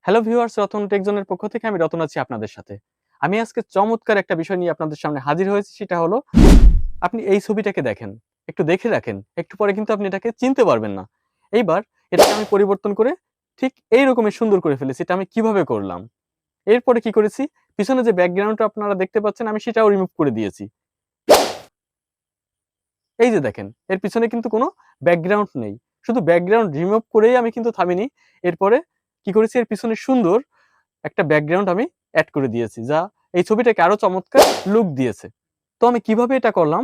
Hello viewers, Ratan টেকজনের পক্ষ থেকে আমি রতন আছি আপনাদের সাথে। আমি আজকে চমৎকার একটা বিষয় নিয়ে আপনাদের সামনে হাজির হয়েছি। সেটা হলো, আপনি এই ছবিটাকে দেখেন, একটু দেখে রাখেন। একটু পরে কিন্তু আপনি এটাকে চিনতে পারবেন না। এইবার এটাকে আমি পরিবর্তন করে ঠিক এই রকমের সুন্দর করে ফেলেছি। এটা আমি কিভাবে করলাম? এরপরে কি করেছি? পিছনে যে ব্যাকগ্রাউন্ডটা আপনারা দেখতে পাচ্ছেন আমি সেটাও রিমুভ করে দিয়েছি। এই যে দেখেন, এর পিছনে কিন্তু কোনো ব্যাকগ্রাউন্ড নেই। শুধু ব্যাকগ্রাউন্ড রিমুভ করেই আমি কিন্তু থামিনি। এরপরে কি করেছি? এর পিছনে সুন্দর একটা ব্যাকগ্রাউন্ড আমি এড করে দিয়েছি, যা এই ছবিটাকে আরো চমৎকার লুক দিয়েছে। তো আমি কিভাবে এটা করলাম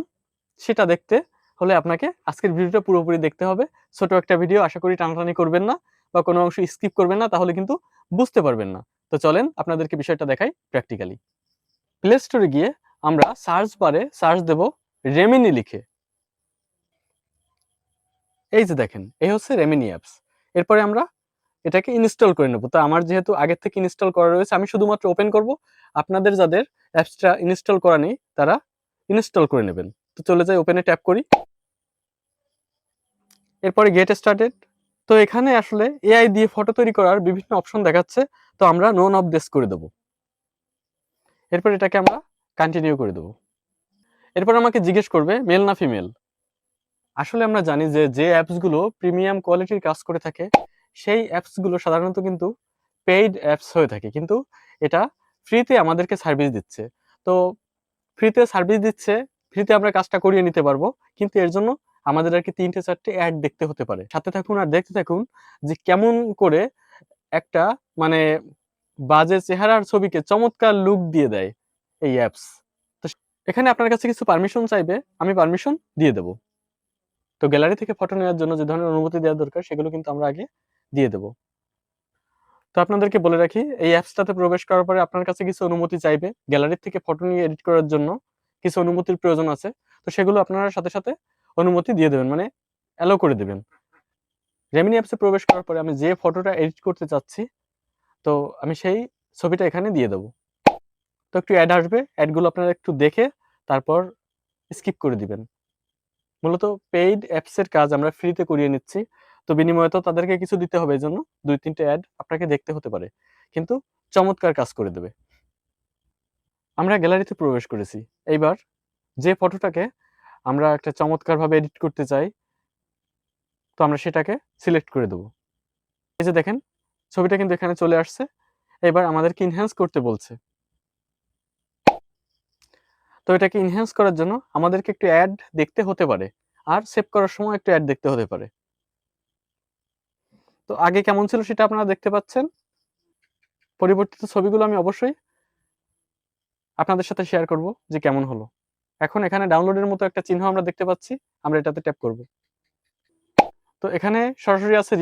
সেটা দেখতে হলে আপনাকে আজকের ভিডিওটা পুরোপুরি দেখতে হবে। ছোট একটা ভিডিও, আশা করি টানাটানি করবেন না বা কোনো অংশ স্কিপ করবেন না, তাহলে কিন্তু বুঝতে পারবেন না। তো চলেন আপনাদেরকে বিষয়টা দেখাই প্র্যাকটিক্যালি। প্লে স্টোরে গিয়ে আমরা সার্চ বারে সার্চ দেব রেমিনি লিখে। এই যে দেখেন, এই হচ্ছে রেমিনি অ্যাপস। এরপরে আমরা এটাকে ইনস্টল করে নেব। তো আমার যেহেতু আগের থেকে ইনস্টল করা রয়েছে, আমি শুধুমাত্র ওপেন করব। আপনাদের যাদের অ্যাপসটা ইনস্টল করা নেই তারা ইনস্টল করে নেবেন। তো চলে যাই, ওপেনে ট্যাপ করি। এরপরে গেট স্টার্টেড। তো এখানে আসলে এআই দিয়ে ফটো তৈরি করার বিভিন্ন অপশন দেখাচ্ছে। তো আমরা নোন অফ দিস করে দেব। এরপর এটাকে আমরা কন্টিনিউ করে দেব। এরপর আমাকে জিজ্ঞেস করবে মেল না ফিমেল। আসলে আমরা জানি যে যে অ্যাপসগুলো প্রিমিয়াম কোয়ালিটির কাজ করে থাকে, সেই অ্যাপসগুলো সাধারণত কিন্তু পেইড অ্যাপস হয়ে থাকে। কিন্তু এটা ফ্রিতে আমাদেরকে সার্ভিস দিচ্ছে। তো ফ্রিতে সার্ভিস দিচ্ছে, ফ্রিতে আমরা কাজটা করিয়ে নিতে পারবো। কিন্তু এর জন্য আমাদের আরকি ৩-৪টে অ্যাড দেখতে হতে পারে। সাথে থাকুন আর দেখতে থাকুন যে কেমন করে একটা মানে বাজে চেহারার ছবিকে চমৎকার লুক দিয়ে দেয় এই অ্যাপস। তো এখানে আপনার কাছে কিছু পারমিশন চাইবে, আমি পারমিশন দিয়ে দেব। তো গ্যালারি থেকে ফটো নেওয়ার জন্য যে ধরনের অনুমতি দেওয়া দরকার সেগুলো কিন্তু আমরা আগে দিয়ে দেব। তো আপনাদেরকে বলে রাখি, এই অ্যাপসটাতে প্রবেশ করার পরে আপনার কাছে কিছু অনুমতি চাইবে। গ্যালারি থেকে ফটো নিয়ে এডিট করার জন্য কিছু অনুমতির প্রয়োজন আছে। তো সেগুলো আপনারা সাথে, সাথে অনুমতি দিয়ে দেবেন, মানে অ্যালাউ করে দিবেন। রেমিনি অ্যাপসে প্রবেশ করার পরে আমি যে ফটোটা এডিট করতে চাচ্ছি, তো আমি সেই ছবিটা এখানে দিয়ে দেব। তো একটু অ্যাড আসবে, অ্যাডগুলো আপনারা একটু দেখে তারপর স্কিপ করে দিবেন। মূলত পেইড অ্যাপসের কাজ আমরা ফ্রিতে করিয়ে নিচ্ছি। তো বিনিময়ে তো তাদেরকে কিছু দিতে হবে। এজন্য ২-৩ টে অ্যাড আপনাকে দেখতে হতে পারে। কিন্তু চমৎকার কাজ করে দেবে। আমরা গ্যালারিতে প্রবেশ করেছি। এইবার যে ফটোটাকে আমরা একটা চমৎকারভাবে এডিট করতে চাই, তো আমরা সেটাকে সিলেক্ট করে দেব। এই যে দেখেন, ছবিটা কিন্তু এখানে চলে আসছে। এবার আমাদেরকে এনহ্যান্স করতে বলছে। তো এটাকে এনহ্যান্স করার জন্য আমাদেরকে একটু অ্যাড দেখতে হতে পারে। আর সেভ করার সময় একটু অ্যাড দেখতে হতে পারে। তো আগে কেমন ছিল সেটা আপনারা দেখতে পাচ্ছেন। পরিবর্তিত ছবিগুলো আমি অবশ্যই আপনাদের সাথে শেয়ার করব যে কেমন হলো। এখন এখানে ডাউনলোডের মতো একটা চিহ্ন আমরা দেখতে পাচ্ছি। আমরা এটাতে ট্যাপ করব। তো এখানে সরাসরি আছে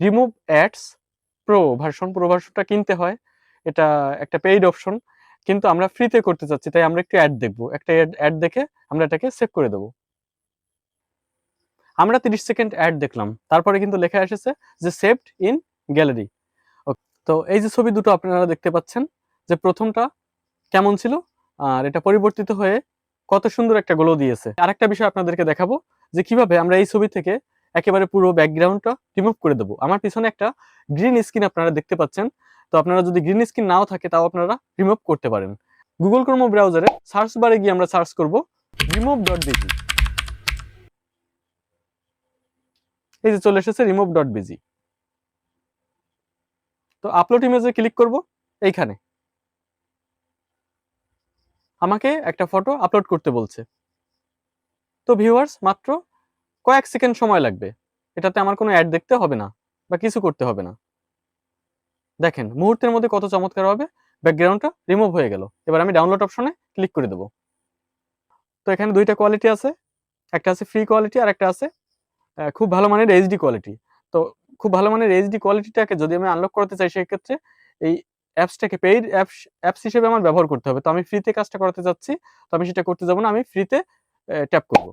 remove ads pro version. Pro ভার্সনটা কিনতে হয়। এটা একটা পেইড অপশন। কিন্তু আমরা ফ্রিতে করতে চাচ্ছি, তাই আমরা একটু অ্যাড দেখব। একটা অ্যাড দেখে আমরা এটাকে সেভ করে দেব। আমরা ৩০ সেকেন্ড অ্যাড দেখলাম। তারপরে কিন্তু লেখা এসেছে যে সেভড ইন গ্যালারি। তো এই যে ছবি দুটো আপনারা দেখতে পাচ্ছেন যে ১ম টা কেমন ছিল আর এটা পরিবর্তিত হয়ে কত সুন্দর একটা গ্লো দিয়েছে। আরেকটা বিষয় আপনাদেরকে দেখাবো যে কিভাবে আমরা এই ছবি থেকে একেবারে পুরো ব্যাকগ্রাউন্ডটা রিমুভ করে দেব। আমার পিছনে একটা গ্রিন স্ক্রিন আপনারা দেখতে পাচ্ছেন। তো আপনারা যদি গ্রিন স্ক্রিন নাও থাকে তাও আপনারা রিমুভ করতে পারেন। Google Chrome ব্রাউজারে সার্চ বারে গিয়ে আমরা সার্চ করব remove.bg। এই যে চলে এসেছে remove.bg। তো আপলোড ইমেজে ক্লিক করব এইখানে। আমাকে একটা ফটো আপলোড করতে বলছে। তো ভিউয়ার্স, মাত্র কয়েক সেকেন্ড সময় লাগবে। এটাতে আমার কোনো অ্যাড দেখতে হবে না বা কিছু করতে হবে না। দেখেন মুহূর্তের মধ্যে কত চমৎকারভাবে ব্যাকগ্রাউন্ডটা রিমুভ হয়ে গেল। এবার আমি ডাউনলোড অপশনে ক্লিক করে দেব। তো এখানে ২ টা কোয়ালিটি আছে। একটা আছে ফ্রি কোয়ালিটি আর একটা আছে খুব ভালো মানের এইচডি কোয়ালিটি। তো খুব ভালো মানের এইচডি কোয়ালিটিটাকে যদি আমি আনলক করাতে চাই, সেক্ষেত্রে এই অ্যাপসটাকে পেইড অ্যাপস হিসেবে আমার ব্যবহার করতে হবে। তো আমি ফ্রিতে কাজটা করাতে চাচ্ছি। তো আমি সেটা করতে যাব না। আমি ফ্রিতে ট্যাপ করব।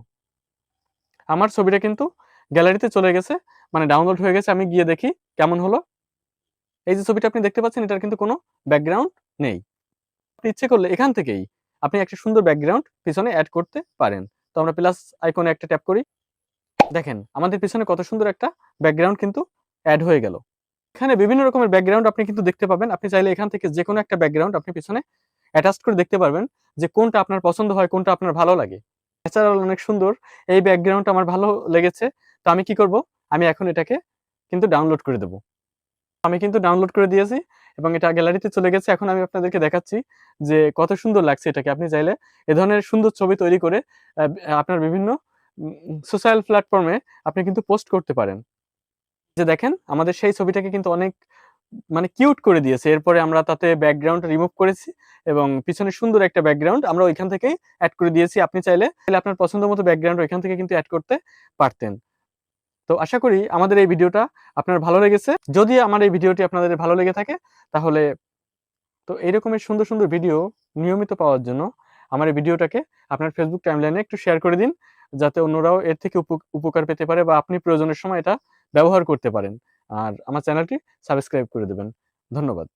আমার ছবিটা কিন্তু গ্যালারিতে চলে গেছে। মানে ডাউনলোড হয়ে গেছে। আমি গিয়ে দেখি কেমন হলো। এই যে ছবিটা আপনি দেখতে পাচ্ছেন, এটার কিন্তু কোনো ব্যাকগ্রাউন্ড নেই। আপনি ইচ্ছে করলে এখান থেকেই আপনি একটা সুন্দর ব্যাকগ্রাউন্ড পিছনে এড করতে পারেন। তো আমরা প্লাস আইকনে একটা ট্যাপ করি। দেখেন আমাদের পিছনে কত সুন্দর একটা ব্যাকগ্রাউন্ড কিন্তু এড হয়ে গেল। এখানে বিভিন্ন রকমের ব্যাকগ্রাউন্ড আপনি কিন্তু দেখতে পাবেন। আপনি চাইলে এখান থেকে যেকোনো একটা ব্যাকগ্রাউন্ড আপনি পিছনে অ্যাটাচ করে দেখতে পারবেন যে কোনটা আপনার পছন্দ হয়, কোনটা আপনার ভালো লাগে। ন্যাচারাল অনেক সুন্দর। এই ব্যাকগ্রাউন্ডটা আমার ভালো লেগেছে। তো আমি কি করব? আমি এখন এটাকে কিন্তু ডাউনলোড করে দেব। আমি কিন্তু ডাউনলোড করে দিয়েছি এবং এটা গ্যালারিতে চলে গেছে। এখন আমি আপনাদেরকে দেখাচ্ছি যে কত সুন্দর লাগছে এটাকে। আপনি চাইলে এ ধরনের সুন্দর ছবি তৈরি করে আপনার বিভিন্ন সোশ্যাল প্ল্যাটফর্মে আপনি কিন্তু পোস্ট করতে পারেন। যে দেখেন আমাদের সেই ছবিটাকে কিন্তু অনেক মানে কিউট করে দিয়েছে। এরপরে আমরা তাতে ব্যাকগ্রাউন্ড রিমুভ করেছি এবং পিছনে সুন্দর একটা ব্যাকগ্রাউন্ড আমরা ওইখান থেকেই এড করে দিয়েছি। আপনি চাইলে আপনার পছন্দ মতো ব্যাকগ্রাউন্ড ওইখান থেকে কিন্তু এড করতে পারতেন। তো আশা করি আমাদের এই ভিডিওটা আপনার ভালো লেগেছে। যদি আমার এই ভিডিওটি আপনাদের ভালো লেগে থাকে তাহলে তো এইরকমের সুন্দর, সুন্দর ভিডিও নিয়মিত পাওয়ার জন্য আমার এই ভিডিওটাকে আপনার Facebook টাইমলাইনে একটু শেয়ার করে দিন। যাতে অন্যরাও এর থেকে উপকার পেতে পারে বা আপনি প্রয়োজনের সময় এটা ব্যবহার করতে পারেন। আর আমার চ্যানেলটি সাবস্ক্রাইব করে দেবেন। ধন্যবাদ।